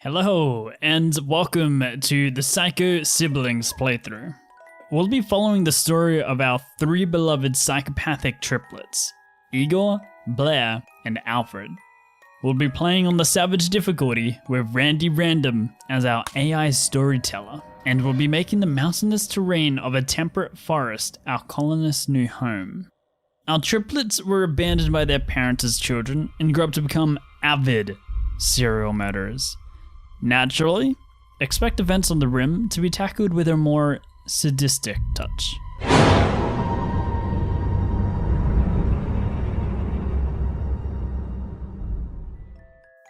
Hello, and welcome to the Psycho Siblings playthrough. We'll be following the story of our three beloved psychopathic triplets, Igor, Blaire, and Alfred. We'll be playing on the Savage difficulty with Randy Random as our AI storyteller, and we'll be making the mountainous terrain of a temperate forest our colonists' new home. Our triplets were abandoned by their parents as children and grew up to become avid serial murderers. Naturally, expect events on the Rim to be tackled with a more sadistic touch.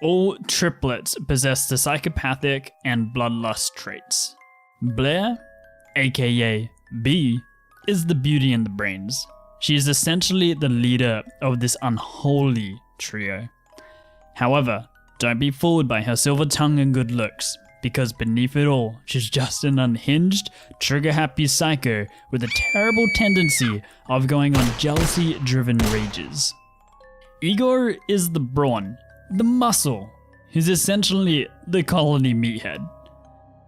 All triplets possess the psychopathic and bloodlust traits. Blaire, aka B, is the beauty and the brains. She is essentially the leader of this unholy trio. However, don't be fooled by her silver tongue and good looks, because beneath it all, she's just an unhinged, trigger-happy psycho with a terrible tendency of going on jealousy-driven rages. Igor is the brawn, the muscle. He's essentially the colony meathead.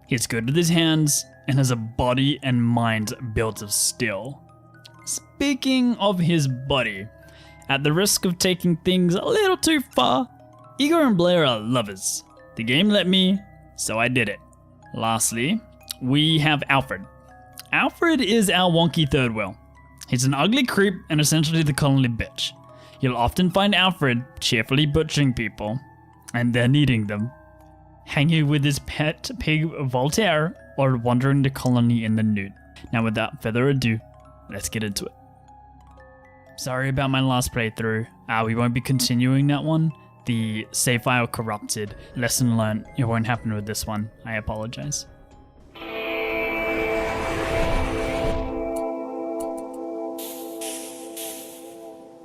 He's good with his hands and has a body and mind built of steel. Speaking of his body, at the risk of taking things a little too far, Igor and Blaire are lovers. The game let me, so I did it. Lastly, we have Alfred. Alfred is our wonky third wheel. He's an ugly creep and essentially the colony bitch. You'll often find Alfred cheerfully butchering people, and then eating them, hanging with his pet pig Voltaire, or wandering the colony in the nude. Now without further ado, let's get into it. Sorry about my last playthrough. We won't be continuing that one. The save file corrupted. Lesson learned. It won't happen with this one. I apologize.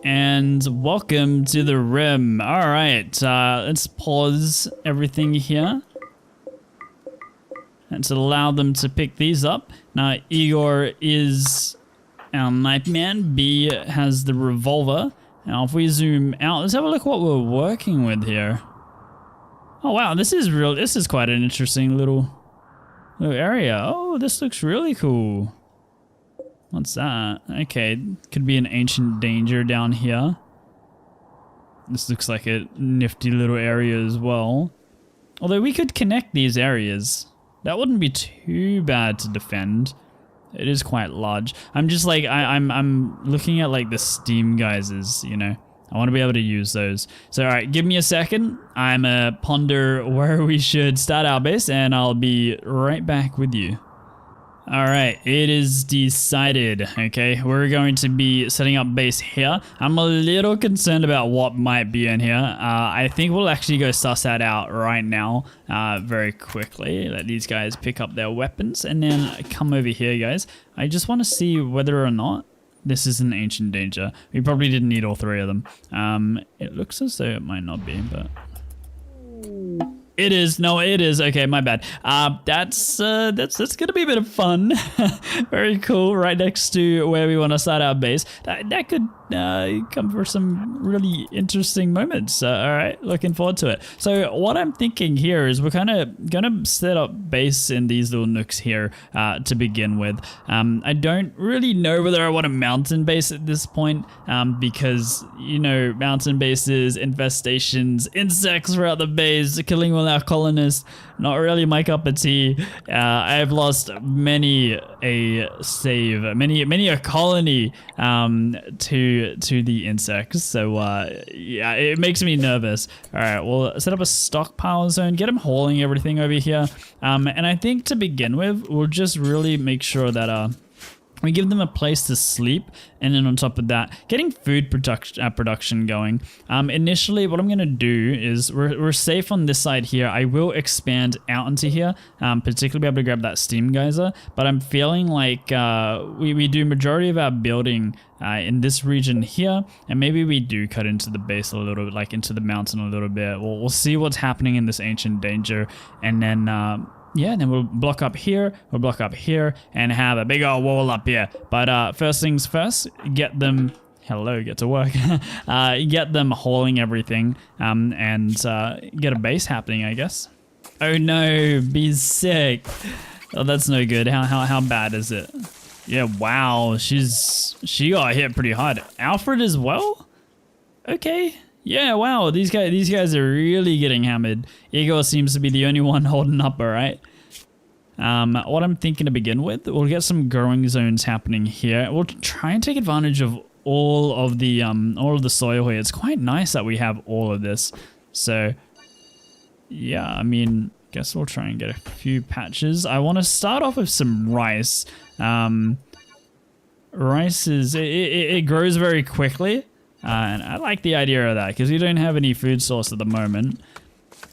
And welcome to the Rim. Alright, let's pause everything here. Let's allow them to pick these up. Now, Igor is our knife man. B has the revolver. Now, if we zoom out, let's have a look what we're working with here. Oh wow, this is quite an interesting little area. Oh, this looks really cool. What's that? Okay, could be an ancient danger down here. This looks like a nifty little area as well. Although we could connect these areas. That wouldn't be too bad to defend. It is quite large. I'm just like, I'm looking at like the steam geysers, you know. I want to be able to use those. So, all right, give me a second. I'm ponder where we should start our base, and I'll be right back with you. All right, it is decided, okay? We're going to be setting up base here. I'm a little concerned about what might be in here. I think we'll actually go suss that out right now very quickly. Let these guys pick up their weapons and then come over here, guys. I just want to see whether or not this is an ancient danger. We probably didn't need all three of them. It looks as though it might not be, but... It is. No, it is. Okay, my bad. That's gonna be a bit of fun. Very cool. Right next to where we want to start our base. That could come for some really interesting moments. All right, looking forward to it. So what I'm thinking here is we're kind of gonna set up base in these little nooks here to begin with. I don't really know whether I want a mountain base at this point because, you know, mountain bases, infestations, insects throughout the base, killing all our colonists, not really my cup of tea. I've lost many a colony to the insects, so yeah, it makes me nervous. All right, we'll set up a stockpile zone, get them hauling everything over here, and I think to begin with, we'll just really make sure that we give them a place to sleep, and then on top of that, getting food production going. Initially, what I'm gonna do is we're safe on this side here. I will expand out into here, particularly be able to grab that steam geyser. But I'm feeling like we do majority of our building in this region here, and maybe we do cut into the base a little bit, like into the mountain a little bit. We'll see what's happening in this ancient danger, and then. Yeah, and then we'll block up here, and have a big old wall up here. But first things first, get them hello, get to work. Get them hauling everything and get a base happening, I guess. Oh no, be sick. Oh, that's no good. How bad is it? Yeah, wow, she got hit pretty hard. Alfred as well? Okay. Yeah, wow, these guys are really getting hammered. Igor seems to be the only one holding up, alright. What I'm thinking to begin with, we'll get some growing zones happening here. We'll try and take advantage of all of the soil here. It's quite nice that we have all of this. So yeah, I mean, guess we'll try and get a few patches. I want to start off with some rice. Rice it grows very quickly, and I like the idea of that because we don't have any food source at the moment.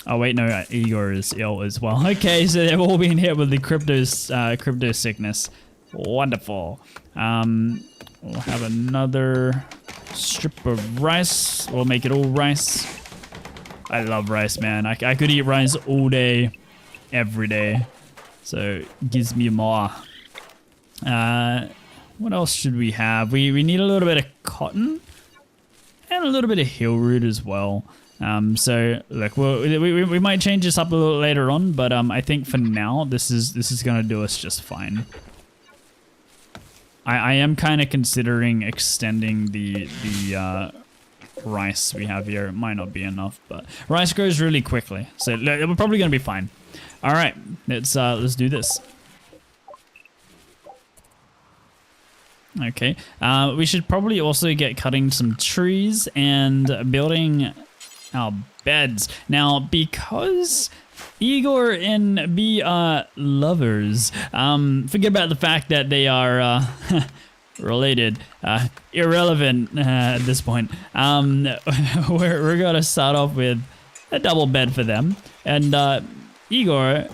Oh wait, no, Igor is ill as well. Okay, so they've all been hit with the crypto sickness. Wonderful. We'll have another strip of rice. We'll make it all rice. I love rice, man. I could eat rice all day, every day. So it gives me more. What else should we have? We need a little bit of cotton and a little bit of hill root as well. So look, we might change this up a little later on, but I think for now this is gonna do us just fine. I am kind of considering extending the rice we have here. It might not be enough, but rice grows really quickly, so we're probably gonna be fine. All right, let's do this. Okay, we should probably also get cutting some trees and building our beds. Now, because Igor and B are lovers, forget about the fact that they are related, irrelevant at this point. We're gonna start off with a double bed for them, and Igor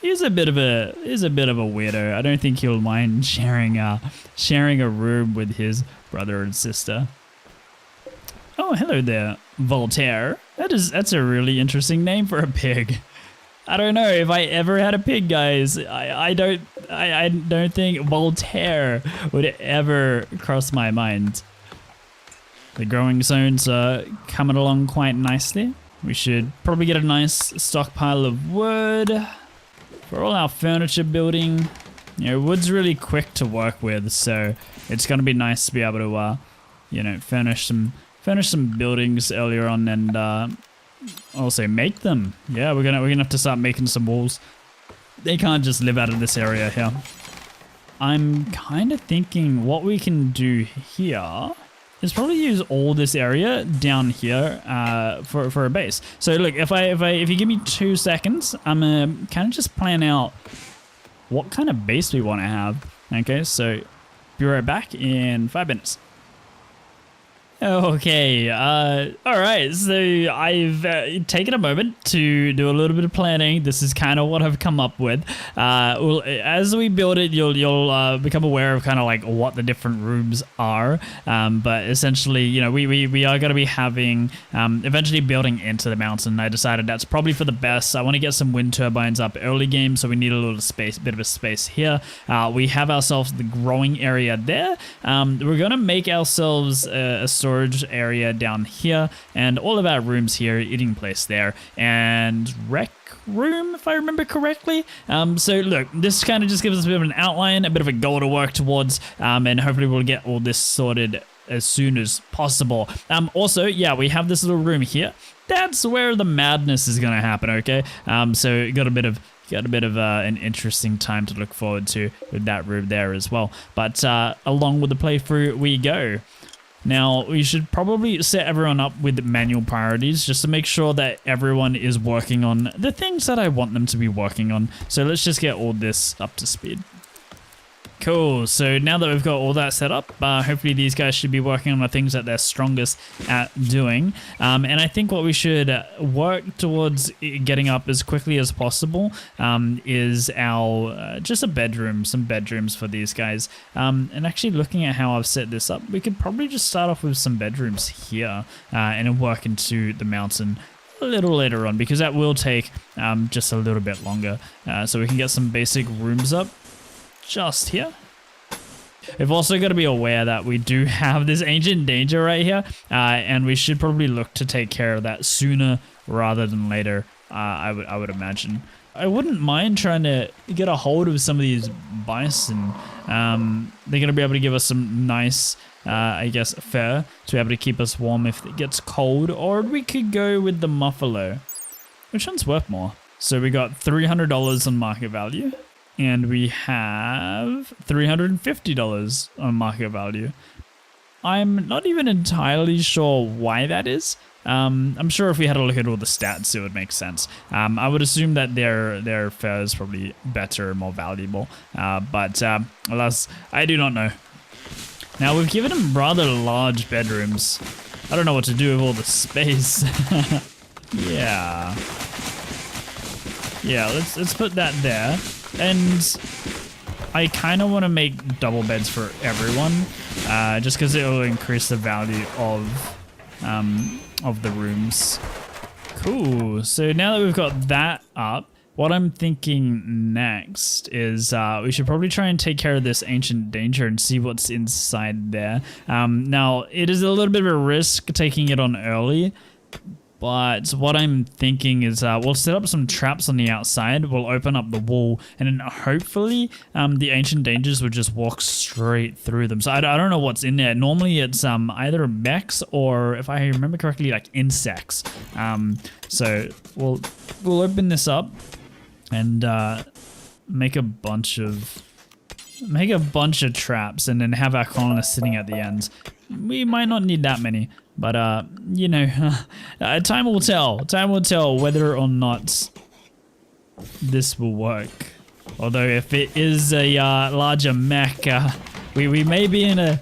is a bit of a weirdo. I don't think he'll mind sharing a room with his brother and sister. Oh, hello there, Voltaire. That's a really interesting name for a pig. I don't know if I ever had a pig, guys. I don't think Voltaire would ever cross my mind. The growing zones are coming along quite nicely. We should probably get a nice stockpile of wood for all our furniture building. You know, wood's really quick to work with, so it's gonna be nice to be able to, you know, furnish some buildings earlier on, and also make them. Yeah, we're gonna have to start making some walls. They can't just live out of this area here. I'm kind of thinking what we can do here is probably use all this area down here for a base. So look, if you give me 2 seconds, I'm gonna kind of just plan out what kind of base we want to have. Okay, so be right back in 5 minutes. Okay, alright, so I've taken a moment to do a little bit of planning. This is kind of what I've come up with. Well, as we build it, you'll become aware of kind of like what the different rooms are, but essentially, you know, we are going to be having, eventually building into the mountain. I decided that's probably for the best. I want to get some wind turbines up early game, so we need a little space, bit of a space here. We have ourselves the growing area there. We're going to make ourselves a storage area down here, and all of our rooms here, eating place there, and rec room, if I remember correctly. So look, this kind of just gives us a bit of an outline, a bit of a goal to work towards, and hopefully we'll get all this sorted as soon as possible. Also, yeah, we have this little room here. That's where the madness is gonna happen, okay? So got a bit of an interesting time to look forward to with that room there as well. But along with the playthrough we go. Now, we should probably set everyone up with manual priorities just to make sure that everyone is working on the things that I want them to be working on. So let's just get all this up to speed. Cool, so now that we've got all that set up, hopefully these guys should be working on the things that they're strongest at doing. And I think what we should work towards getting up as quickly as possible is our, just some bedrooms for these guys. And actually looking at how I've set this up, we could probably just start off with some bedrooms here and then work into the mountain a little later on, because that will take just a little bit longer. So we can get some basic rooms up just here. We've also got to be aware that we do have this ancient danger right here, and we should probably look to take care of that sooner rather than later. I would imagine. I wouldn't mind trying to get a hold of some of these bison. They're gonna be able to give us some nice, I guess, fur to be able to keep us warm if it gets cold. Or we could go with the muffalo. Which one's worth more? So we got $300 on market value, and we have $350 on market value. I'm not even entirely sure why that is. I'm sure if we had a look at all the stats, it would make sense. I would assume that their fur is probably better, more valuable. But alas, I do not know. Now we've given them rather large bedrooms. I don't know what to do with all the space. Yeah. Yeah, let's put that there. And I kind of want to make double beds for everyone, just because it will increase the value of the rooms. Cool. So now that we've got that up, what I'm thinking next is we should probably try and take care of this ancient danger and see what's inside there. Now, it is a little bit of a risk taking it on early, but what I'm thinking is we'll set up some traps on the outside, we'll open up the wall, and then hopefully the ancient dangers would just walk straight through them. So I don't know what's in there. Normally it's either mechs or, if I remember correctly, like insects. So we'll open this up and make a bunch of traps and then have our colonists sitting at the ends. We might not need that many, but you know, time will tell. Time will tell whether or not this will work. Although if it is a larger mech, we may be in a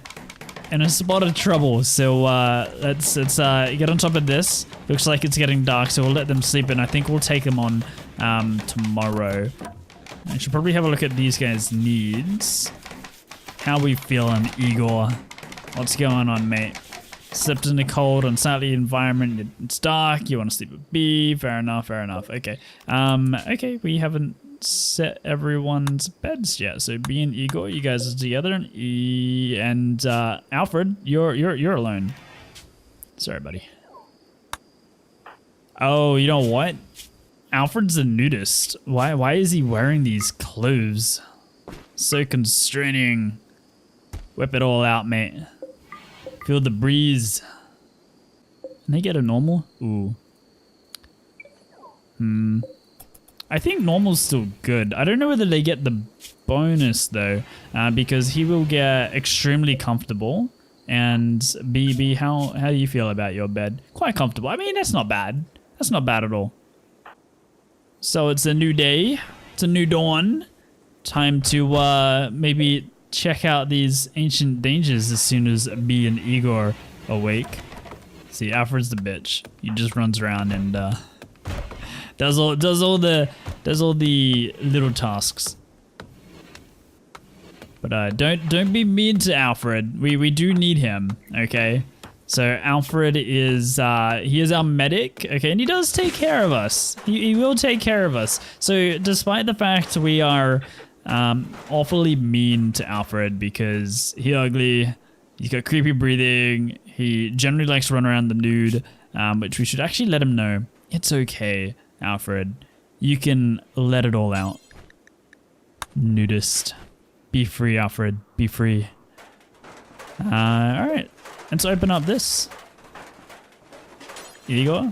spot of trouble. So let's get on top of this. Looks like it's getting dark, so we'll let them sleep, and I think we'll take them on tomorrow. I should probably have a look at these guys' needs. How we feeling, Igor? What's going on, mate? Slept in the cold, unsightly environment. It's dark. You want to sleep with B. Fair enough. Fair enough. Okay. Okay. We haven't set everyone's beds yet. So B and Igor, you guys are together, and Alfred, you're alone. Sorry, buddy. Oh, you know what? Alfred's a nudist. Why is he wearing these clothes? So constraining. Whip it all out, mate. Feel the breeze. Can they get a normal? Ooh. I think normal's still good. I don't know whether they get the bonus though, because he will get extremely comfortable. And BB, how do you feel about your bed? Quite comfortable. I mean, that's not bad. That's not bad at all. So it's a new day. It's a new dawn. Time to maybe check out these ancient dangers as soon as B and Igor awake. See, Alfred's the bitch. He just runs around and does all the little tasks. But don't be mean to Alfred. We do need him, okay? So Alfred is he is our medic, okay, and he does take care of us. He will take care of us. So despite the fact we are awfully mean to Alfred because he's ugly, he's got creepy breathing, he generally likes to run around the nude, which we should actually let him know. It's okay, Alfred. You can let it all out. Nudist. Be free, Alfred. Be free. Alright. Let's open up this. Igor.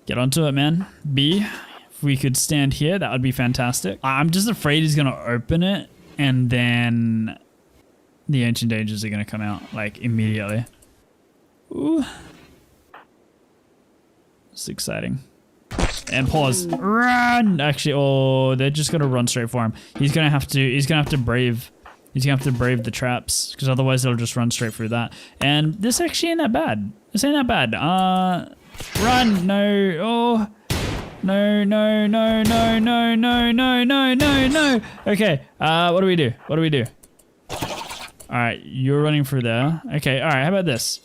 Get onto it, man. B. If we could stand here, that would be fantastic. I'm just afraid he's gonna open it and then the ancient dangers are gonna come out like immediately. Ooh. It's exciting. And pause. Run! Actually, oh, they're just gonna run straight for him. He's gonna have to brave the traps, because otherwise they'll just run straight through that. And this actually ain't that bad. This ain't that bad. Run! No! Oh! No! No! No! No! No! No! No! No! No! No! Okay. What do we do? What do we do? All right, you're running through there. Okay. All right. How about this?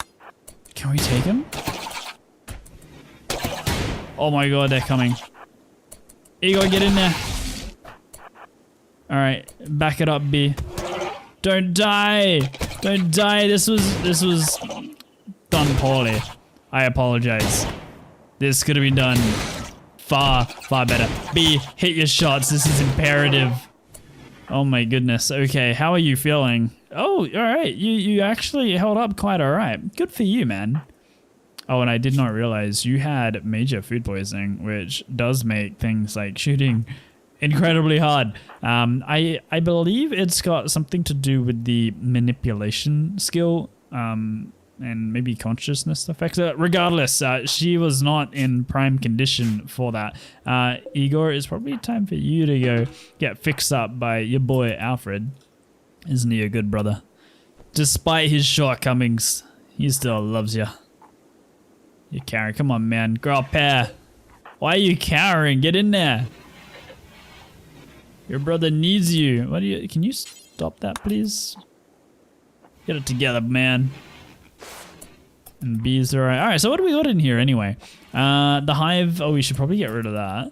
Can we take him? Oh my god, they're coming. Igor, get in there. All right, back it up, B. Don't die! Don't die! This was done poorly. I apologize. This could have been done far better. B, hit your shots. This is imperative. Oh my goodness. Okay, how are you feeling? Oh, all right. You actually held up quite all right. Good for you, man. Oh, and I did not realize you had major food poisoning, which does make things like shooting incredibly hard. I believe it's got something to do with the manipulation skill, and maybe consciousness effects. Regardless, she was not in prime condition for that. Igor, it's probably time for you to go get fixed up by your boy Alfred. Isn't he a good brother? Despite his shortcomings, he still loves you. You cowering. Come on, man. Grow a pair. Why are you cowering? Get in there. Your brother needs you. What do you? Can you stop that, please? Get it together, man. And B's alright. Alright, so what do we got in here anyway? The hive. Oh, we should probably get rid of that.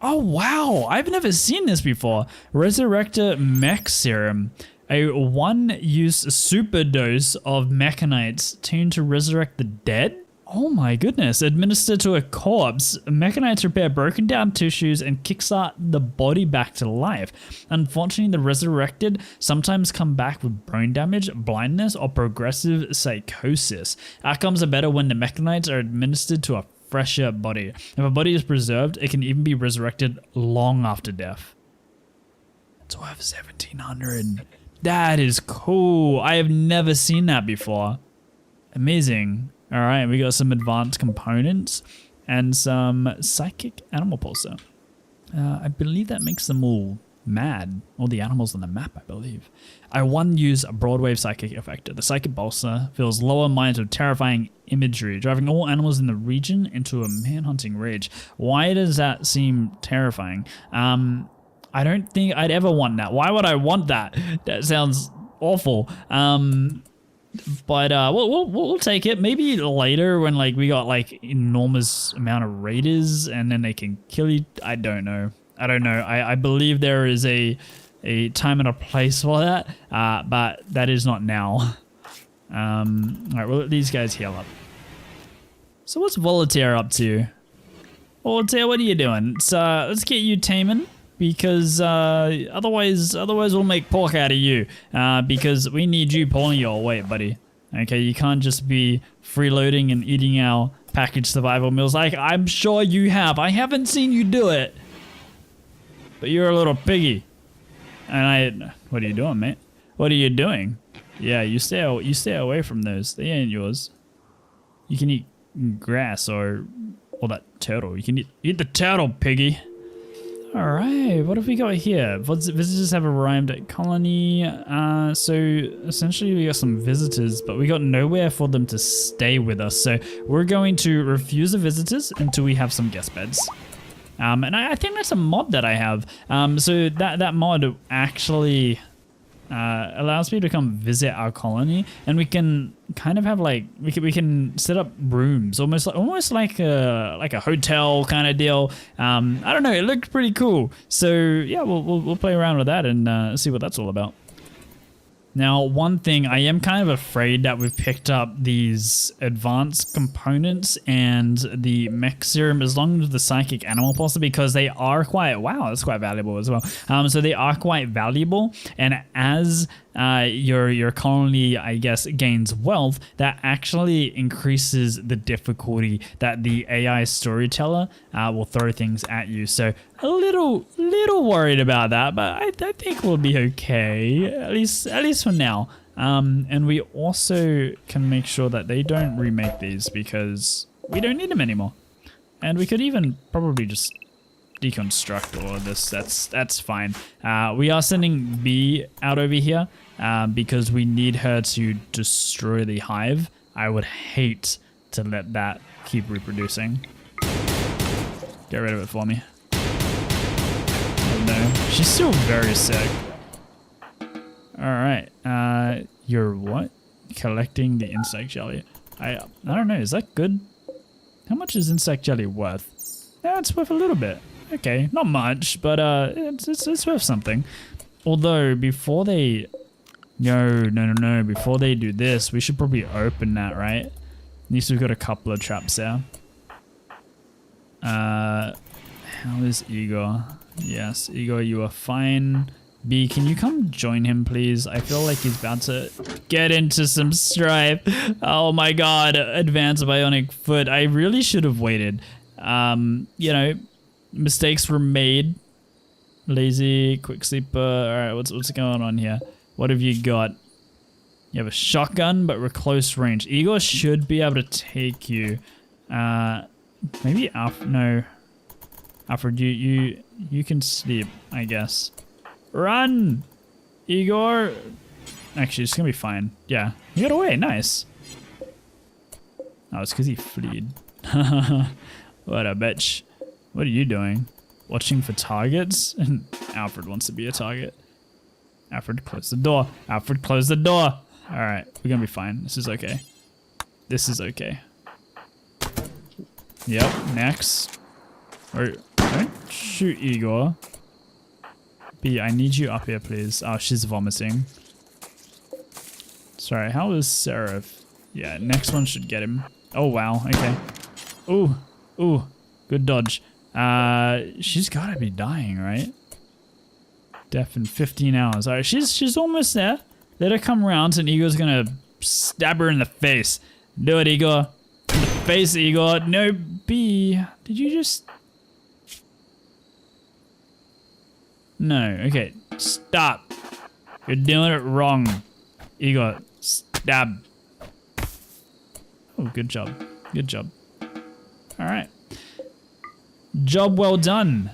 Oh, wow. I've never seen this before. Resurrector Mech Serum. A one-use super dose of mechanites tuned to resurrect the dead? Oh my goodness. Administered to a corpse, mechanites repair broken down tissues and kickstart the body back to life. Unfortunately, the resurrected sometimes come back with brain damage, blindness, or progressive psychosis. Outcomes are better when the mechanites are administered to a fresher body. If a body is preserved, it can even be resurrected long after death. It's worth 1,700. That is cool. I have never seen that before. Amazing. All right, we got some advanced components and some psychic animal pulsar. I believe that makes them all mad. All the animals on the map, I believe. I use a broadwave psychic effector. The psychic pulsar fills lower minds with terrifying imagery, driving all animals in the region into a manhunting rage. Why does that seem terrifying? I don't think I'd ever want that. Why would I want that? That sounds awful. But we'll take it. Maybe later when like we got like enormous amount of raiders and then they can kill you. I don't know. I believe there is a time and a place for that. But that is not now. All right, we'll let these guys heal up. So what's Voltaire up to? Voltaire, what are you doing? Let's get you taming. Because otherwise we'll make pork out of you. Because we need you pulling your weight, buddy. Okay, you can't just be freeloading and eating our packaged survival meals like I'm sure you have. I haven't seen you do it. But you're a little piggy. And what are you doing, mate? What are you doing? Yeah, you stay away from those. They ain't yours. You can eat grass or that turtle. You can eat the turtle, piggy. Alright, what have we got here? Visitors have arrived at colony. So essentially we got some visitors, but we got nowhere for them to stay with us. So we're going to refuse the visitors until we have some guest beds. And I think that's a mod that I have. So that mod actually allows people to come visit our colony, and we can kind of have like we can set up rooms almost like a hotel kind of deal. I don't know, it looked pretty cool. So yeah, we'll play around with that and see what that's all about. Now, one thing, I am kind of afraid that we've picked up these advanced components and the mech serum as long as the psychic animal pulsar, because they are quite, wow, that's quite valuable as well. So they are quite valuable, and as your colony, I guess, gains wealth, that actually increases the difficulty that the AI storyteller will throw things at you. So a little worried about that, but I think we'll be okay, at least for now. And we also can make sure that they don't remake these because we don't need them anymore. And we could even probably just deconstruct all of this. That's fine. We are sending B out over here because we need her to destroy the hive. I would hate to let that keep reproducing. Get rid of it for me. Oh no, she's still very sick. Alright, you're what? Collecting the insect jelly. I don't know, is that good? How much is insect jelly worth? Yeah, it's worth a little bit. Okay, not much, but it's worth something. Although, before they... No, before they do this, we should probably open that, right? At least we've got a couple of traps there. How is Igor? Yes, Igor, you are fine. B, can you come join him, please? I feel like he's about to get into some strife. Oh my god, advanced bionic foot. I really should have waited. You know, mistakes were made. Lazy, quick sleeper. Alright, what's going on here? What have you got? You have a shotgun, but we're close range. Igor should be able to take you. Maybe Alfred. No, Alfred, you can sleep, I guess. Run, Igor. Actually, it's gonna be fine. Yeah, he got away. Nice. Oh, it's because he fled. What a bitch. What are you doing? Watching for targets? And Alfred wants to be a target. Alfred, close the door. Alfred, close the door. All right, we're gonna be fine. This is okay. This is okay. Yep, next. Or don't shoot Igor. B, I need you up here, please. Oh, she's vomiting. Sorry, how is Seraph? Yeah, next one should get him. Oh, wow, okay. Ooh, ooh, good dodge. She's gotta be dying, right? Death in 15 hours. All right, she's almost there. Let her come around and Igor's gonna stab her in the face. Do it, Igor. In the face, Igor. No, B. Did you just... No, okay. Stop. You're doing it wrong. Igor, stab. Oh, good job. Good job. All right. Job well done.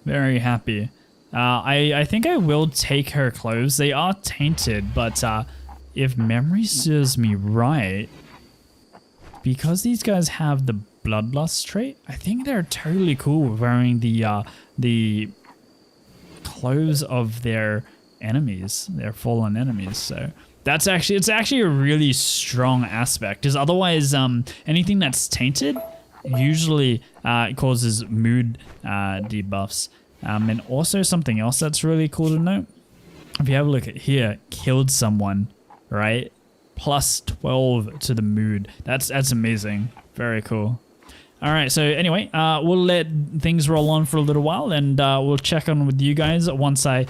Very happy. I think I will take her clothes. They are tainted, but if memory serves me right, because these guys have the bloodlust trait, I think they're totally cool wearing the clothes of their enemies, their fallen enemies. So it's actually a really strong aspect, because otherwise anything that's tainted usually causes mood debuffs. And also something else that's really cool to note, if you have a look at here, killed someone, right? Plus 12 to the mood. That's amazing. Very cool. All right, so anyway, we'll let things roll on for a little while, and we'll check on with you guys once I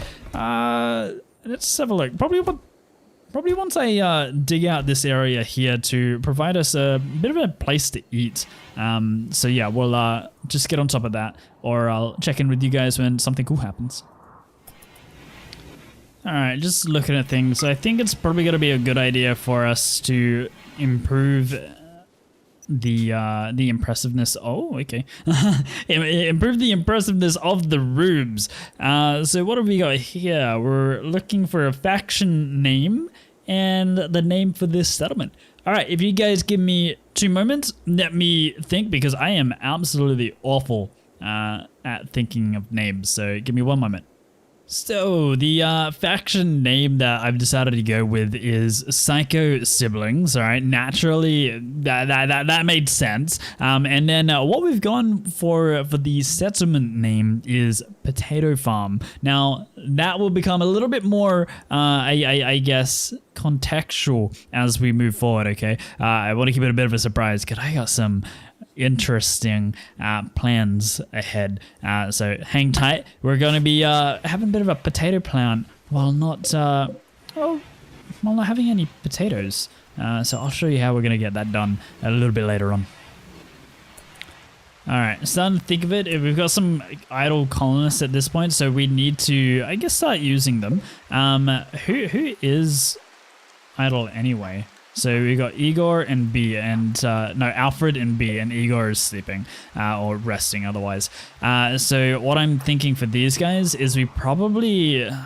let's have a look. Probably once I dig out this area here to provide us a bit of a place to eat. So yeah, we'll just get on top of that, or I'll check in with you guys when something cool happens. All right, just looking at things. I think it's probably going to be a good idea for us to improve the impressiveness. Oh, okay. Improve the impressiveness of the rooms. So what have we got here? We're looking for a faction name and the name for this settlement. All right, if you guys give me 2 moments, let me think, because I am absolutely awful at thinking of names. So give me 1 moment. So the faction name that I've decided to go with is Psycho Siblings. All right, naturally that made sense. And then what we've gone for the settlement name is Potato Farm. Now that will become a little bit more, I guess, contextual as we move forward. Okay, I want to keep it a bit of a surprise because I got some interesting plans ahead, so hang tight. We're going to be having a bit of a potato plant while not having any potatoes, so I'll show you how we're going to get that done a little bit later on. Alright, starting to think of it, we've got some idle colonists at this point, so we need to, I guess, start using them. Who is idle anyway? So we got Igor and B, and no, Alfred and B, and Igor is sleeping or resting otherwise. So what I'm thinking for these guys is we got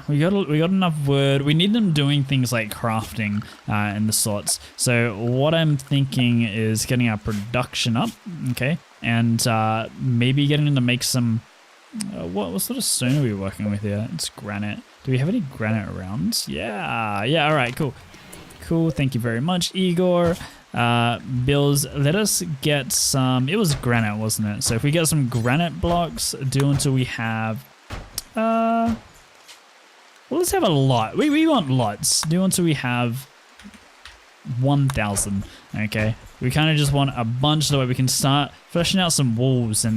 enough wood. We need them doing things like crafting and the sorts. So what I'm thinking is getting our production up, okay, and maybe getting them to make some. What sort of stone are we working with here? It's granite. Do we have any granite around? Yeah. All right, cool. Cool, thank you very much, Igor. Bills, let us get some. It was granite, wasn't it? So if we get some granite blocks, do until we have. Well, let's have a lot. We want lots. Do until we have 1,000. Okay. We kind of just want a bunch so that way we can start fleshing out some walls and,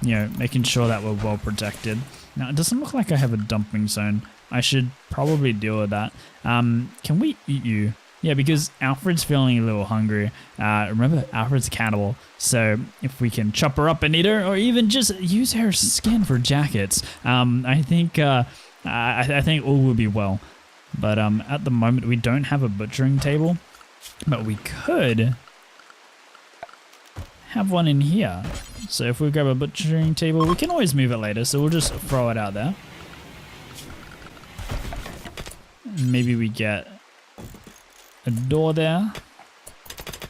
you know, making sure that we're well protected. Now, it doesn't look like I have a dumping zone. I should probably deal with that. Can we eat you? Yeah, because Alfred's feeling a little hungry. Remember, Alfred's cannibal. So if we can chop her up and eat her, or even just use her skin for jackets, I think I think all will be well. But at the moment, we don't have a butchering table, but we could have one in here. So if we grab a butchering table, we can always move it later. So we'll just throw it out there. Maybe we get a door there.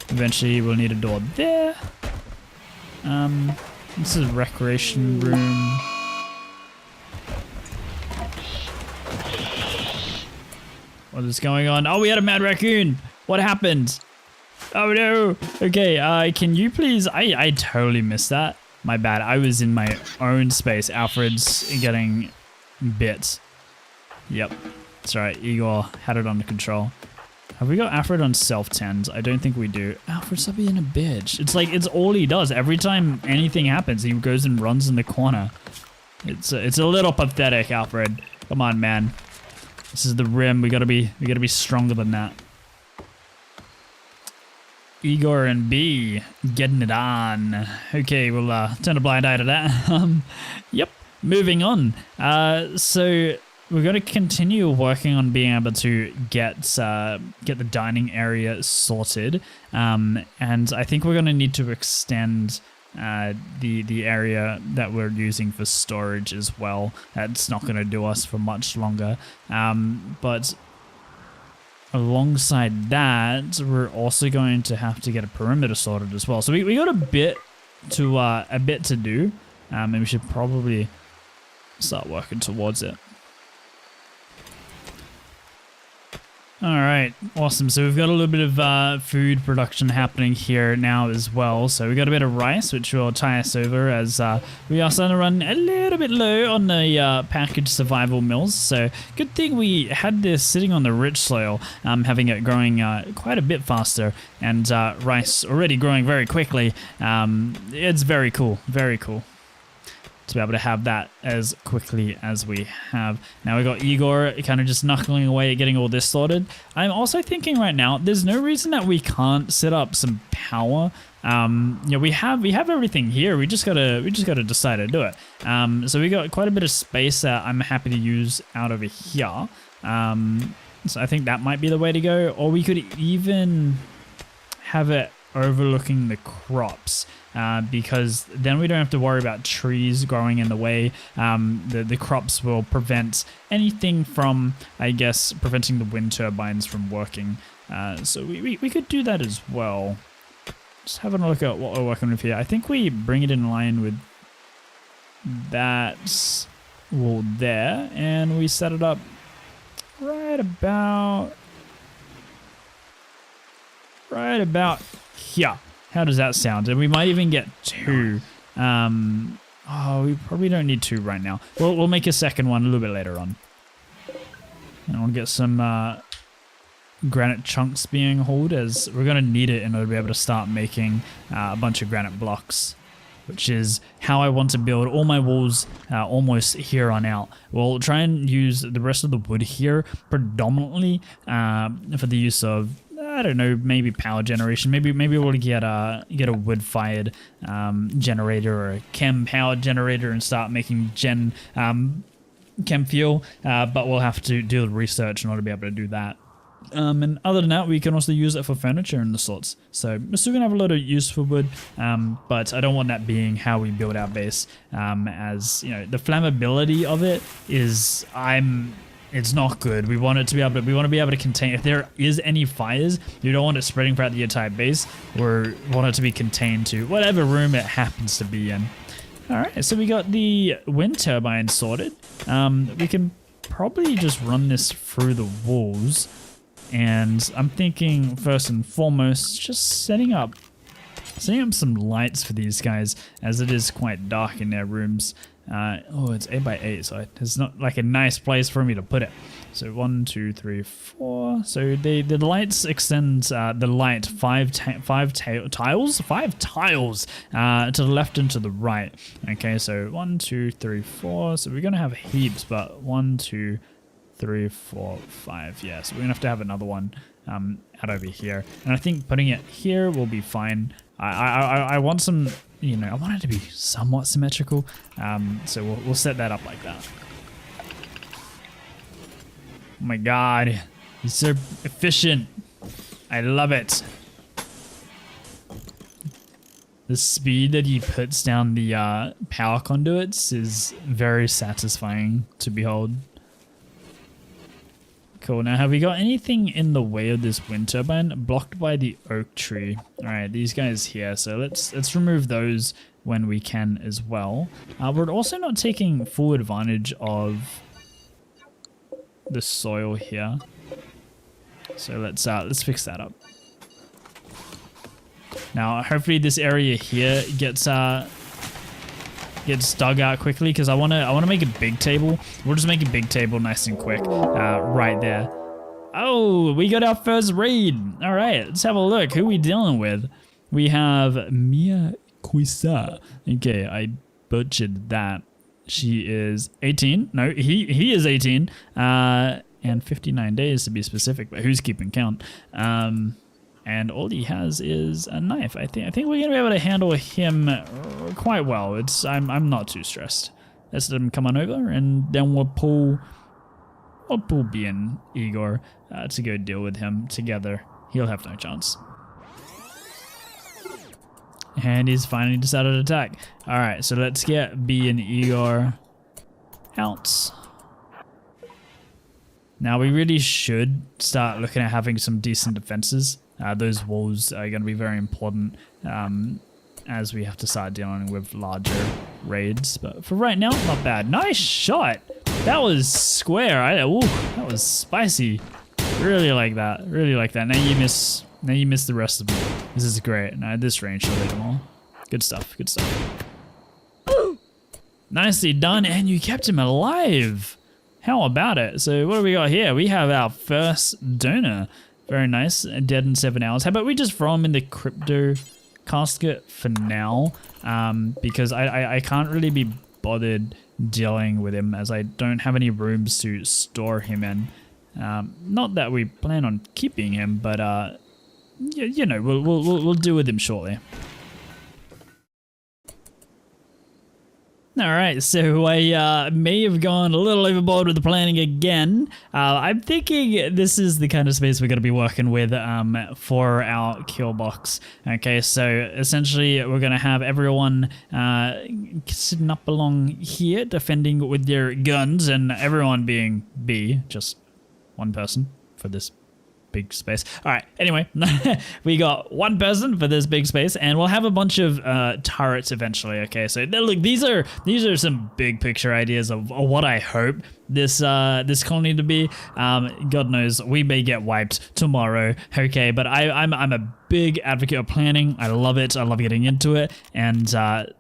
Eventually we'll need a door there. This is a recreation room. What is going on? Oh, we had a mad raccoon. What happened? Oh no. Okay, can you please? I totally missed that. My bad. I was in my own space. Alfred's getting bit. Yep. That's right. Igor had it under control. Have we got Alfred on self-tend? I don't think we do. Alfred, stop being a bitch. It's like, it's all he does. Every time anything happens, he goes and runs in the corner. It's a little pathetic, Alfred. Come on, man. This is the rim. We gotta be stronger than that. Igor and B getting it on. Okay, we'll turn a blind eye to that. Yep. Moving on. So we're going to continue working on being able to get the dining area sorted, and I think we're going to need to extend the area that we're using for storage as well. That's not going to do us for much longer, but alongside that, we're also going to have to get a perimeter sorted as well. So we got a bit to do, and we should probably start working towards it. All right, awesome. So we've got a little bit of food production happening here now as well. So we got a bit of rice, which will tie us over as we are starting to run a little bit low on the packaged survival mills. So good thing we had this sitting on the rich soil, having it growing quite a bit faster, and rice already growing very quickly. It's very cool, very cool to be able to have that as quickly as we have. Now we got Igor kind of just knuckling away at getting all this sorted. I'm also thinking right now, there's no reason that we can't set up some power. You know, we have everything here. We just gotta decide to do it. So we got quite a bit of space that I'm happy to use out over here. So I think that might be the way to go. Or we could even have it overlooking the crops. Because then we don't have to worry about trees growing in the way. The crops will prevent anything from, I guess, preventing the wind turbines from working. So we could do that as well. Just having a look at what we're working with here. I think we bring it in line with that wall there, and we set it up right about here. How does that sound? And we might even get two. Oh, we probably don't need two right now. We'll make a second one a little bit later on. And I'll get some granite chunks being hauled, as we're going to need it in order to be able to start making a bunch of granite blocks, which is how I want to build all my walls almost here on out. We'll try and use the rest of the wood here predominantly for the use of, I don't know, maybe power generation. Maybe we'll get a wood-fired generator or a chem-powered generator and start making chem fuel. But we'll have to do the research in order to be able to do that. And other than that, we can also use it for furniture and the sorts. So we're still gonna have a lot of use for wood, but I don't want that being how we build our base. As you know, the flammability of it is, it's not good. We want it to be able to, we want to be able to contain, if there is any fires, you don't want it spreading throughout the entire base. We want it to be contained to whatever room it happens to be in. All right, so we got the wind turbine sorted. We can probably just run this through the walls. And I'm thinking first and foremost, just setting up some lights for these guys, as it is quite dark in their rooms. Oh, it's 8 by 8, so it's not like a nice place for me to put it. So 1, 2, 3, 4. So the lights extends the light five tiles to the left and to the right. Okay, so 1, 2, 3, 4. So we're gonna have heaps, but 1, 2, 3, 4, 5. Yeah, so we're gonna have to have another one out over here, and I think putting it here will be fine. I want some, you know, I want it to be somewhat symmetrical. So we'll set that up like that. Oh my god, he's so efficient. I love it. The speed that he puts down the power conduits is very satisfying to behold. Cool, now have we got anything in the way of this wind turbine? Blocked by the oak tree. Alright, these guys here, so let's remove those when we can as well. We're also not taking full advantage of the soil here, so let's fix that up. Now hopefully this area here gets dug out quickly, because I wanna make a big table. We'll just make a big table nice and quick right there. Oh, we got our first raid. All right, let's have a look. Who are we dealing with? We have Mia Quissa. Okay, I butchered that. She is 18. No, he is 18. And 59 days to be specific, but who's keeping count? And all he has is a knife. I think we're gonna be able to handle him quite well. I'm not too stressed. Let's let him come on over, and then we'll pull B and Igor to go deal with him together. He'll have no chance. And he's finally decided to attack. All right, so let's get B and Igor out. Now we really should start looking at having some decent defenses. Those walls are going to be very important as we have to start dealing with larger raids. But for right now, not bad. Nice shot. That was square. Ooh, that was spicy. Really like that. Really like that. Now you miss the rest of them. This is great. Now at this range, should leave them all. Good stuff. Good stuff. Nicely done, and you kept him alive. How about it? So what do we got here? We have our first donor. Very nice. Dead in 7 hours. How about we just throw him in the crypto casket for now? Because I can't really be bothered dealing with him, as I don't have any rooms to store him in. Not that we plan on keeping him, but you know, we'll deal with him shortly. Alright, so I may have gone a little overboard with the planning again. I'm thinking this is the kind of space we're going to be working with for our kill box. Okay, so essentially we're going to have everyone sitting up along here defending with their guns, and everyone being B, just one person for this big space. All right, anyway, we got one person for this big space, and we'll have a bunch of turrets eventually. Okay, so look, these are some big picture ideas of what I hope this colony to be. God knows, we may get wiped tomorrow. Okay, but I'm a big advocate of planning. I love it. I love getting into it, and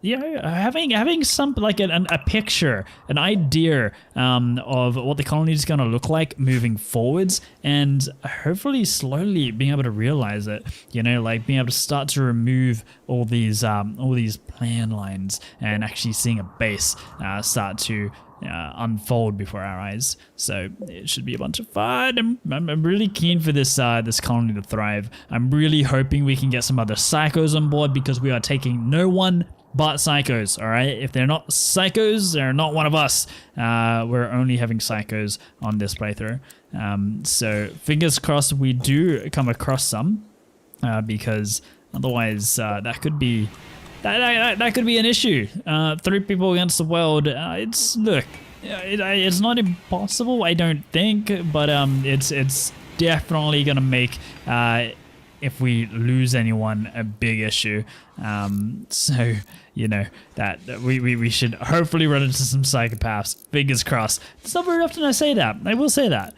you know, having some like a picture, an idea of what the colony is going to look like moving forwards, and hopefully slowly being able to realize it. You know, like being able to start to remove all these plan lines and actually seeing a base start to unfold before our eyes. So it should be a bunch of fun. I'm really keen for this colony to thrive. I'm really hoping we can get some other psychos on board, because we are taking no one but psychos. All right, if they're not psychos, they're not one of us. We're only having psychos on this playthrough. So fingers crossed we do come across some, because otherwise that could be an issue. 3 people against the world. It's not impossible, I don't think, but it's definitely gonna make if we lose anyone a big issue. So you know that we should hopefully run into some psychopaths. Fingers crossed. It's not very often I say that. I will say that.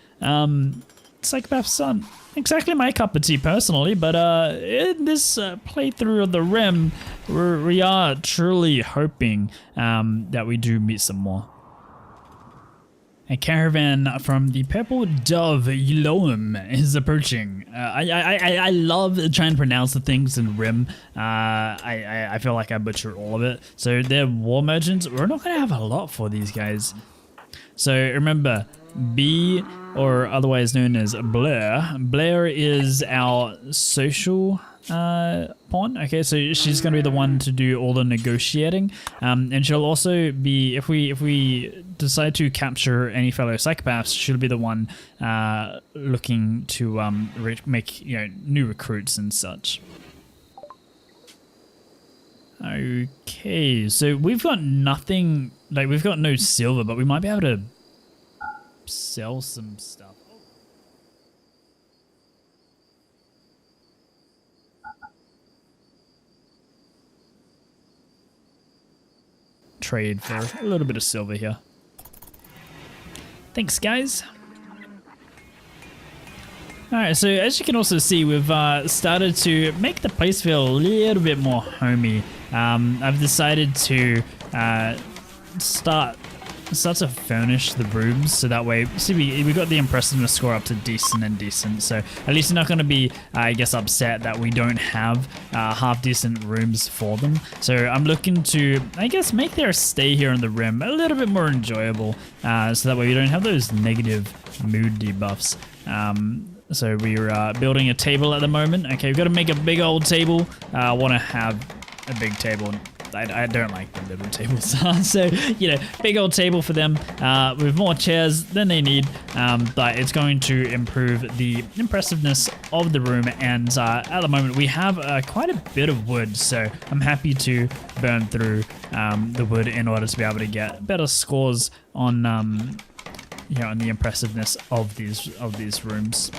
psychopaths aren't exactly my cup of tea personally, but in this playthrough of the Rim, we are truly hoping that we do meet some more. A caravan from the Purple Dove Yloam is approaching. I love trying to pronounce the things in Rim. I feel like I butcher all of it. So they're war merchants. We're not going to have a lot for these guys. So remember, B, or otherwise known as Blaire. Blaire is our social pawn. Okay, so she's going to be the one to do all the negotiating, and she'll also be, if we decide to capture any fellow psychopaths, she'll be the one looking to make new recruits and such. Okay, so we've got nothing, like we've got no silver, but we might be able to sell some stuff. Trade for a little bit of silver here. Thanks, guys. Alright, so as you can also see, we've started to make the place feel a little bit more homey. I've decided to start to furnish the rooms, so that way, see, we got the impressiveness score up to decent and decent, so at least you're not going to be, I guess, upset that we don't have half decent rooms for them. So I'm looking to, I guess, make their stay here in the Rim a little bit more enjoyable, so that way we don't have those negative mood debuffs. So we're building a table at the moment. Okay, we've got to make a big old table. I want to have a big table. I don't like the little tables. So, big old table for them with more chairs than they need. But it's going to improve the impressiveness of the room. And at the moment, we have quite a bit of wood. So I'm happy to burn through the wood in order to be able to get better scores on, on the impressiveness of these rooms.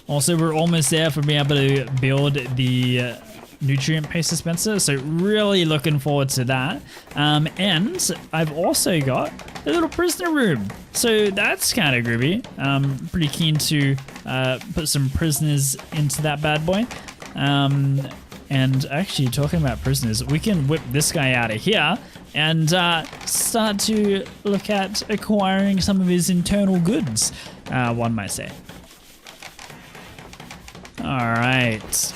Also, we're almost there for being able to build the nutrient paste dispenser, so really looking forward to that. And I've also got a little prisoner room, so that's kind of groovy. Pretty keen to put some prisoners into that bad boy. And actually, talking about prisoners, we can whip this guy out of here and start to look at acquiring some of his internal goods, one might say. Alright,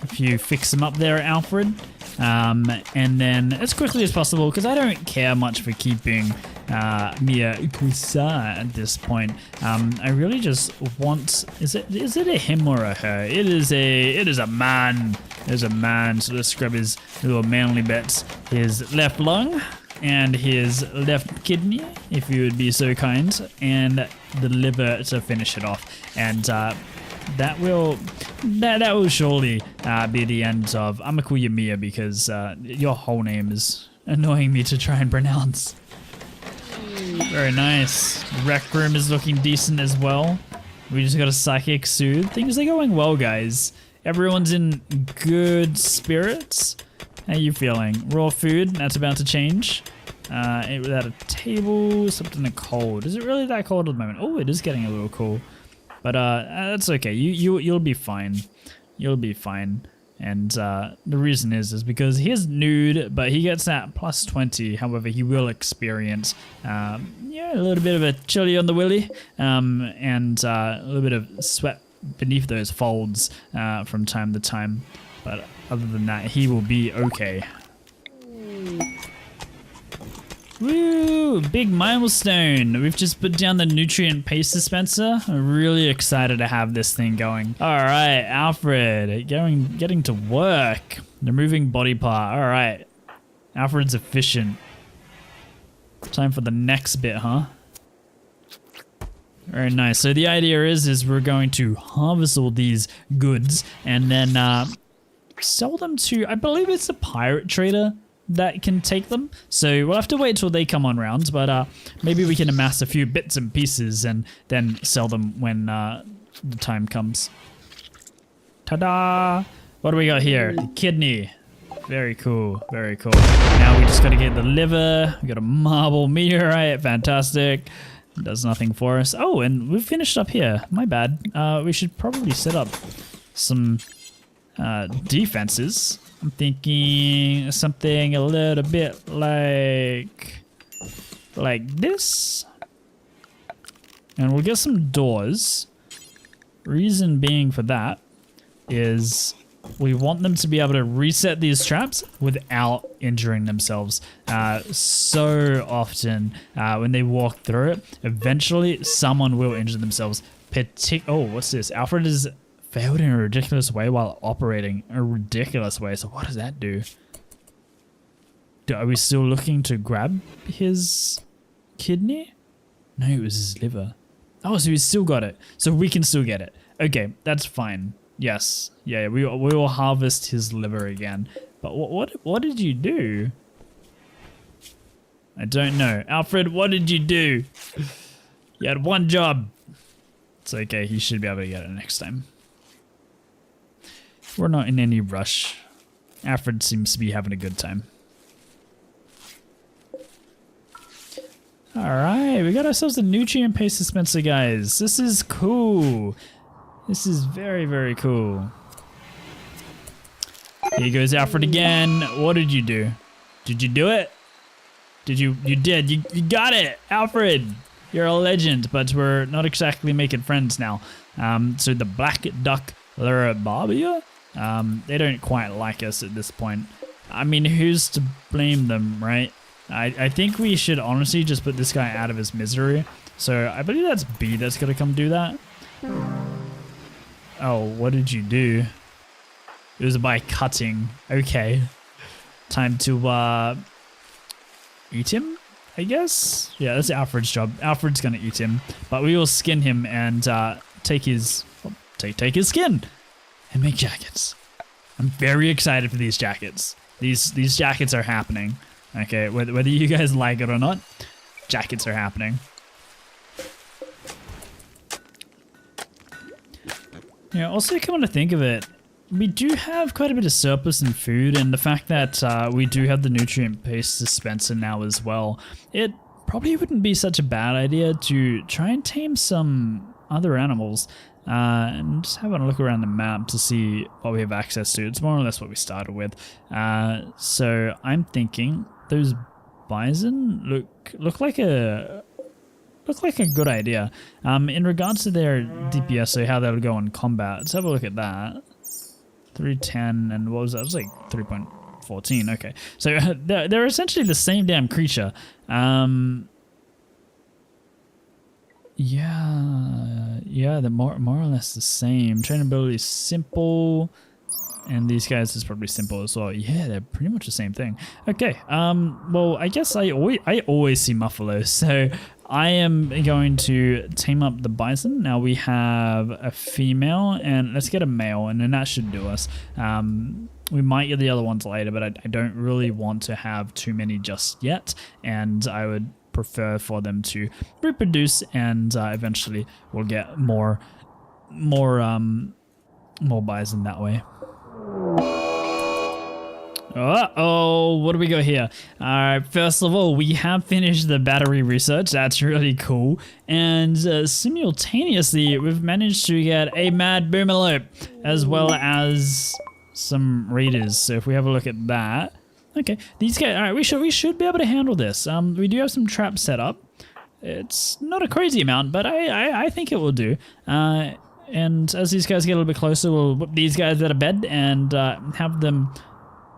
if you fix them up there, Alfred, and then as quickly as possible, because I don't care much for keeping Mia Kusa at this point. I really just want, is it a him or a her? It is a man. There's a man, so let's grab his little manly bits, his left lung and his left kidney, if you would be so kind, and the liver to finish it off. And that will surely be the end of, I'm gonna call you Mia because your whole name is annoying me to try and pronounce. Very nice. The rec room is looking decent as well. We just got a psychic soothe. Things are going well, guys. Everyone's in good spirits. How you feeling? Raw food, that's about to change. Without a table, something cold. Is it really that cold at the moment? Oh, it is getting a little cool. But that's okay. You'll be fine. You'll be fine. And the reason is because he is nude, but he gets that plus 20. However, he will experience a little bit of a chilly on the willy, and a little bit of sweat beneath those folds from time to time. But other than that, he will be okay. Woo! Big milestone. We've just put down the nutrient paste dispenser. I'm really excited to have this thing going. All right, Alfred, getting to work. Removing body part. All right, Alfred's efficient. Time for the next bit, huh? Very nice. So the idea is we're going to harvest all these goods and then sell them to, I believe it's a pirate trader that can take them. So we'll have to wait till they come on round, but maybe we can amass a few bits and pieces and then sell them when the time comes. Ta-da! What do we got here? The kidney. Very cool, very cool. Now we just gotta get the liver. We got a marble meteorite, fantastic. Does nothing for us. Oh, and we've finished up here. My bad. We should probably set up some defenses. I'm thinking something a little bit like this. And we'll get some doors. Reason being for that is we want them to be able to reset these traps without injuring themselves. So often when they walk through it, eventually someone will injure themselves. Oh, what's this? Alfred has failed in a ridiculous way while operating a ridiculous way. So what does that do? Are we still looking to grab his kidney? No, it was his liver. Oh, so he's still got it. So we can still get it. Okay, that's fine. Yes. Yeah, we will harvest his liver again. But what did you do? I don't know. Alfred, what did you do? You had one job. It's okay. He should be able to get it next time. We're not in any rush. Alfred seems to be having a good time. Alright, we got ourselves a nutrient paste dispenser, guys. This is cool. This is very, very cool. Here goes Alfred again. What did you do? Did you do it? You did. You got it, Alfred. You're a legend, but we're not exactly making friends now. So the black duck Barbia, they don't quite like us at this point. I mean, who's to blame them, right? I think we should honestly just put this guy out of his misery. So I believe that's B that's gonna come do that. Oh, what did you do? It was by cutting. Okay. Time to eat him, I guess? Yeah, that's Alfred's job. Alfred's gonna eat him. But we will skin him and take his skin and make jackets. I'm very excited for these jackets. These jackets are happening. Okay, whether you guys like it or not, jackets are happening. Yeah, also come on to think of it, we do have quite a bit of surplus in food, and the fact that we do have the nutrient paste dispenser now as well, it probably wouldn't be such a bad idea to try and tame some other animals. And just having a look around the map to see what we have access to. It's more or less what we started with. So I'm thinking those bison look like a good idea. In regards to their DPS, so how they'll go in combat, let's have a look at that. 310 and what was that? It was like 3.14. Okay, so they're essentially the same damn creature. Yeah, they're more or less the same. Trainability is simple, and these guys is probably simple as well. Yeah, they're pretty much the same thing. Okay, well, I guess I always see Muffalo, so I am going to tame up the bison. Now we have a female, and let's get a male, and then that should do us. We might get the other ones later, but I don't really want to have too many just yet, and I would prefer for them to reproduce, and eventually we'll get more bison that way. Uh-oh, what do we got here? Alright, first of all, we have finished the battery research. That's really cool. And simultaneously, we've managed to get a mad boomerlope, as well as some raiders. So if we have a look at that. Okay, these guys, alright, we should be able to handle this. We do have some traps set up. It's not a crazy amount, but I think it will do. And as these guys get a little bit closer, we'll whip these guys out of bed and have them,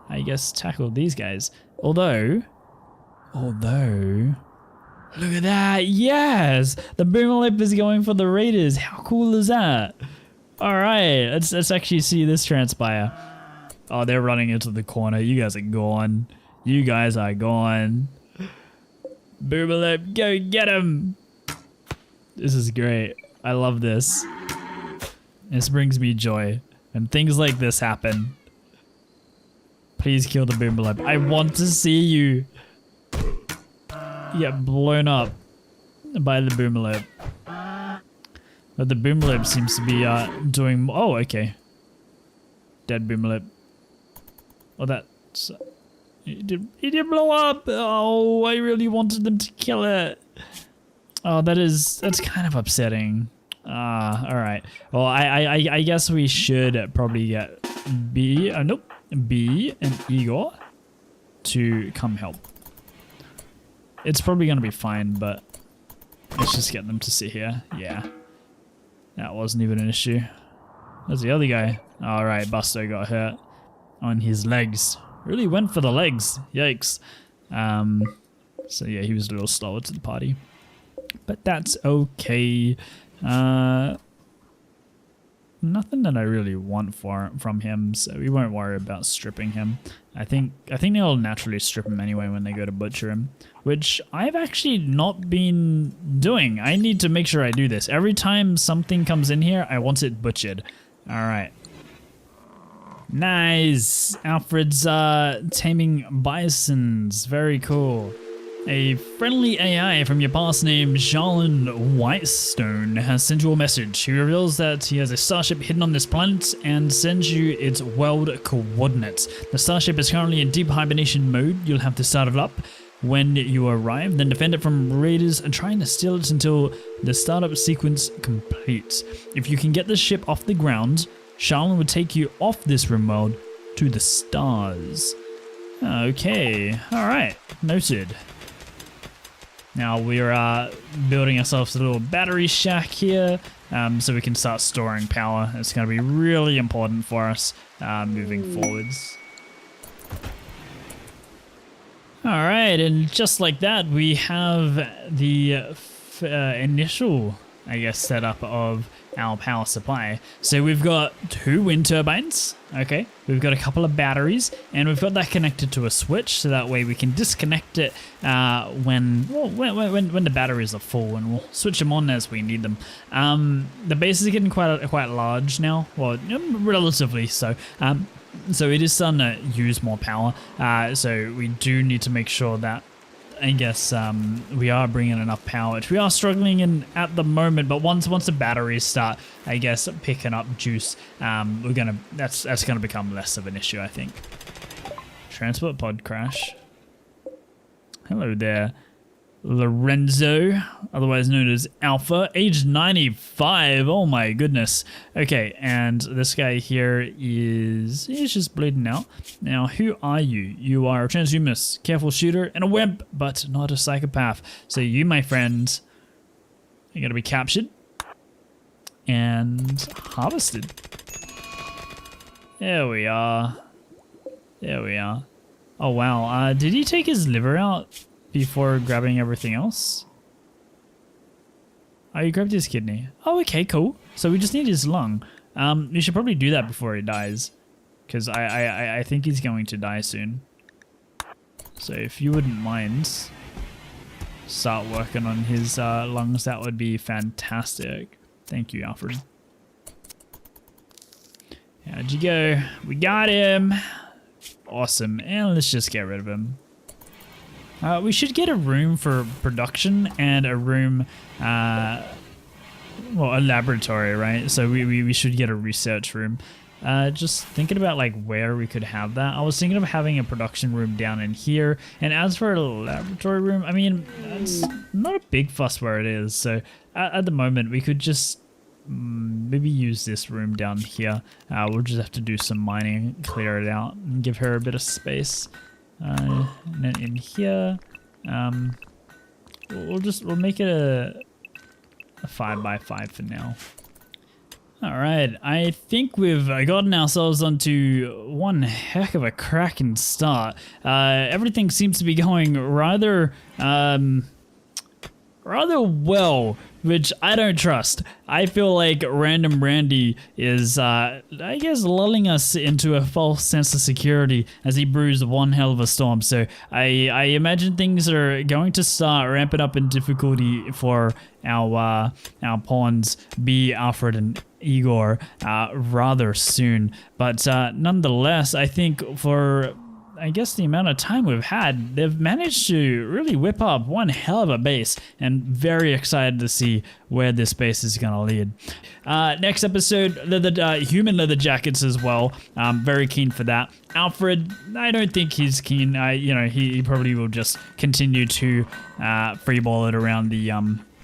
I guess, tackle these guys. Although, look at that, yes! The boomerlope is going for the raiders. How cool is that? Alright, let's actually see this transpire. Oh, they're running into the corner. You guys are gone. You guys are gone. Boomerlope, go get him! This is great. I love this. This brings me joy. And things like this happen. Please kill the boomerlope. I want to see you get blown up by the boomerlope. But the boomerlope seems to be doing... Oh, okay. Dead boomerlope. Oh, that's... It did blow up! Oh, I really wanted them to kill it. Oh, that's kind of upsetting. All right. Well, I guess we should probably get nope, B and Igor to come help. It's probably gonna be fine, but let's just get them to sit here. Yeah, that wasn't even an issue. There's the other guy. All right, Buster got hurt on his legs. Really went for the legs. Yikes. So yeah, he was a little slower to the party. But that's okay. Nothing that I really want from him, so we won't worry about stripping him. I think they'll naturally strip him anyway when they go to butcher him, which I've actually not been doing. I need to make sure I do this. Every time something comes in here, I want it butchered. All right. Nice. Alfred's taming bisons. Very cool. A friendly AI from your past named Jarlan Whitestone has sent you a message. He reveals that he has a starship hidden on this planet and sends you its world coordinates. The starship is currently in deep hibernation mode. You'll have to start it up when you arrive, then defend it from raiders and trying to steal it until the startup sequence completes. If you can get the ship off the ground, Jarlan will take you off this Rimworld to the stars. Okay, alright, noted. Now we're building ourselves a little battery shack here so we can start storing power. It's going to be really important for us moving forwards. Alright, and just like that we have the initial, I guess, setup of our power supply. So we've got 2 wind turbines, okay, we've got a couple of batteries, and we've got that connected to a switch, so that way we can disconnect it when the batteries are full, and we'll switch them on as we need them. The base is getting quite large now, well, relatively so. So it is starting to use more power, so we do need to make sure that, I guess, we are bringing enough power, which we are struggling in at the moment, but once the batteries start, I guess, picking up juice, that's gonna become less of an issue, I think. Transport pod crash. Hello there, Lorenzo, otherwise known as Alpha, age 95. Oh my goodness. Okay, and this guy here he's just bleeding out. Now, who are you? You are a transhumanist, careful shooter, and a wimp, but not a psychopath. So you, my friend, are gonna be captured and harvested. There we are. There we are. Oh wow. Did he take his liver out before grabbing everything else? Oh, you grabbed his kidney. Oh, okay, cool. So we just need his lung. We should probably do that before he dies, because I think he's going to die soon. So if you wouldn't mind, start working on his lungs, that would be fantastic. Thank you, Alfred. How'd you go? We got him. Awesome. And let's just get rid of him. We should get a room for production and a room, well, a laboratory, right? So we should get a research room. Just thinking about like where we could have that. I was thinking of having a production room down in here. And as for a laboratory room, I mean, it's not a big fuss where it is. So at the moment, we could just maybe use this room down here. We'll just have to do some mining, clear it out, and give her a bit of space. And then in here, we'll make it a 5x5 for now. All right, I think we've gotten ourselves onto one heck of a cracking start. Everything seems to be going rather well, which I don't trust. I feel like Random Randy is, I guess, lulling us into a false sense of security as he brews one hell of a storm. So I imagine things are going to start ramping up in difficulty for our pawns, B, Alfred, and Igor, rather soon. But nonetheless, I think for, I guess, the amount of time we've had, they've managed to really whip up one hell of a base, and very excited to see where this base is going to lead. Next episode, human leather jackets as well. I'm very keen for that. Alfred, I don't think he's keen. He probably will just continue to freeball it around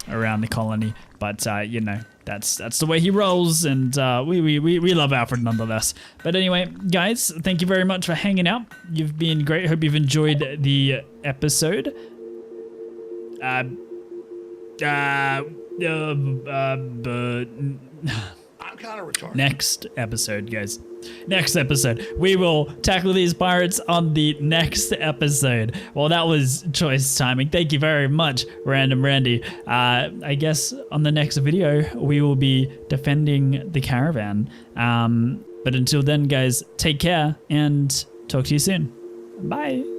around the colony. But you know, that's the way he rolls, and we love Alfred nonetheless. But anyway, guys, thank you very much for hanging out. You've been great. Hope you've enjoyed the episode. I'm kind of retarded. Next episode, guys. Next episode. We will tackle these pirates on the next episode. Well, that was choice timing. Thank you very much, Random Randy. I guess on the next video, we will be defending the caravan. But until then, guys, take care and talk to you soon. Bye.